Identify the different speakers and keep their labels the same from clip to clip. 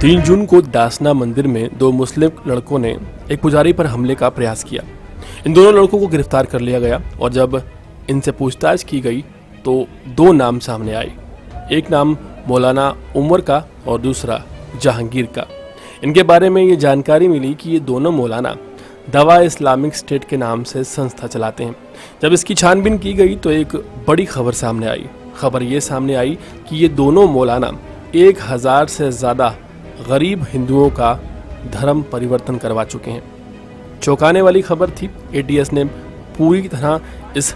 Speaker 1: 3 जून को दासना मंदिर में 2 मुस्लिम लड़कों ने एक पुजारी पर हमले का प्रयास किया। इन दोनों लड़कों को गिरफ्तार कर लिया गया और जब इनसे पूछताछ की गई तो 2 नाम सामने आए। एक नाम मौलाना उमर का और दूसरा जहांगीर का। इनके बारे में ये जानकारी मिली कि ये दोनों मौलाना दवा इस्लामिक स्टेट के नाम से संस्था चलाते हैं। जब इसकी छानबीन की गई तो एक बड़ी खबर सामने आई। खबर ये सामने आई कि ये दोनों मौलाना 1000 से ज़्यादा गरीब हिंदुओं का धर्म परिवर्तन करवा चुके हैं। चौंकाने वाली खबर थी। एटीएस ने पूरी तरह इस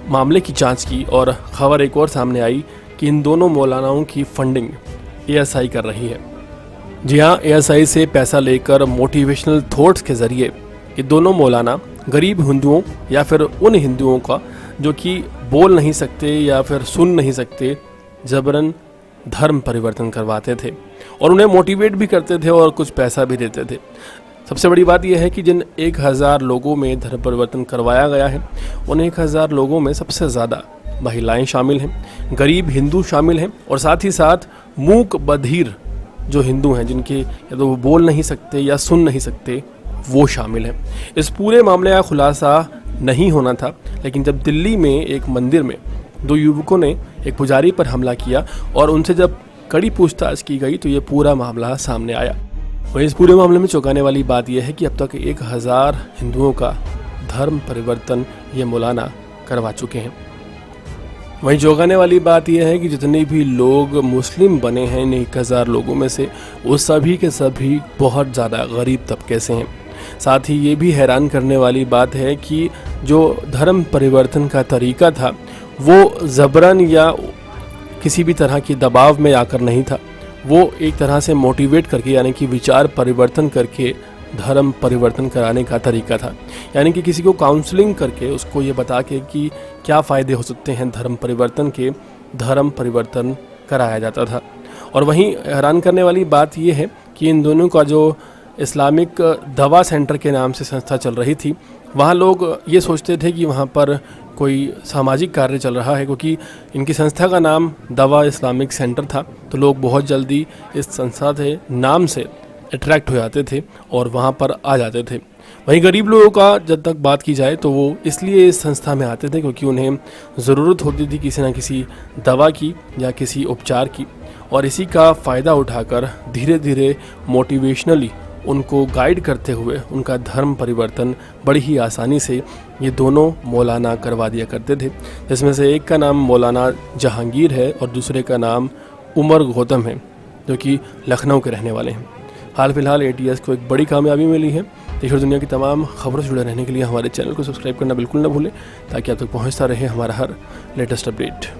Speaker 1: मामले की जांच की और खबर एक और सामने आई कि इन दोनों मौलानाओं की फंडिंग एएसआई कर रही है। जी हाँ, एएसआई से पैसा लेकर मोटिवेशनल थॉट्स के ज़रिए ये दोनों मौलाना गरीब हिंदुओं या फिर उन हिंदुओं का जो कि बोल नहीं सकते या फिर सुन नहीं सकते, जबरन धर्म परिवर्तन करवाते थे और उन्हें मोटिवेट भी करते थे और कुछ पैसा भी देते थे। सबसे बड़ी बात यह है कि जिन 1000 लोगों में धर्म परिवर्तन करवाया गया है उन 1000 लोगों में सबसे ज़्यादा महिलाएं शामिल हैं, गरीब हिंदू शामिल हैं और साथ ही साथ मूक बधिर जो हिंदू हैं जिनके या तो वो बोल नहीं सकते या सुन नहीं सकते वो शामिल हैं। इस पूरे मामले का खुलासा नहीं होना था, लेकिन जब दिल्ली में एक मंदिर में 2 युवकों ने एक पुजारी पर हमला किया और उनसे जब कड़ी पूछताछ की गई तो ये पूरा मामला सामने आया। वहीं इस पूरे मामले में चौंकाने वाली बात यह है कि अब तक 1000 हिंदुओं का धर्म परिवर्तन ये मौलाना करवा चुके हैं। वहीं चौंकाने वाली बात यह है कि जितने भी लोग मुस्लिम बने हैं इन 1000 लोगों में से वो सभी के सभी बहुत ज़्यादा गरीब तबके से हैं। साथ ही ये भी हैरान करने वाली बात है कि जो धर्म परिवर्तन का तरीका था वो ज़बरन या किसी भी तरह की दबाव में आकर नहीं था। वो एक तरह से मोटिवेट करके यानी कि विचार परिवर्तन करके धर्म परिवर्तन कराने का तरीका था। यानी कि किसी को काउंसलिंग करके उसको ये बता के कि क्या फ़ायदे हो सकते हैं धर्म परिवर्तन के, धर्म परिवर्तन कराया जाता था। और वहीं हैरान करने वाली बात ये है कि इन दोनों का जो इस्लामिक दवा सेंटर के नाम से संस्था चल रही थी, वहाँ लोग ये सोचते थे कि वहाँ पर कोई सामाजिक कार्य चल रहा है, क्योंकि इनकी संस्था का नाम दवा इस्लामिक सेंटर था। तो लोग बहुत जल्दी इस संस्था के नाम से अट्रैक्ट हो जाते थे और वहाँ पर आ जाते थे। वहीं गरीब लोगों का जब तक बात की जाए तो वो इसलिए इस संस्था में आते थे क्योंकि उन्हें ज़रूरत होती थी किसी न किसी दवा की या किसी उपचार की, और इसी का फ़ायदा उठाकर धीरे धीरे मोटिवेशनली उनको गाइड करते हुए उनका धर्म परिवर्तन बड़ी ही आसानी से ये दोनों मौलाना करवा दिया करते थे, जिसमें से एक का नाम मौलाना जहांगीर है और दूसरे का नाम उमर गौतम है, जो कि लखनऊ के रहने वाले हैं। हाल फिलहाल एटीएस को एक बड़ी कामयाबी मिली है। देश और दुनिया की तमाम खबरों से जुड़े रहने के लिए हमारे चैनल को सब्सक्राइब करना बिल्कुल न भूलें, ताकि आप तक पहुँचता रहे हमारा हर लेटेस्ट अपडेट।